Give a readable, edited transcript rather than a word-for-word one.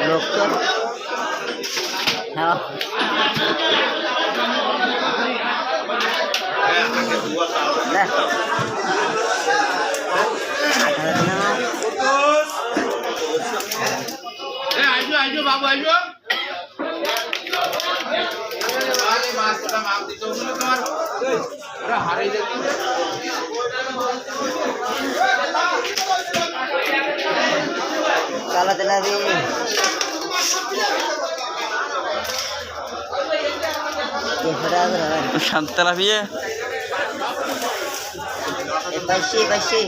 লোক তো হ্যাঁ আইজো বাবু আইজো তোমার হারিয়ে যাচ্ছে চালাতে লাগবে সাততলা বিয়ে পাইছি বাবু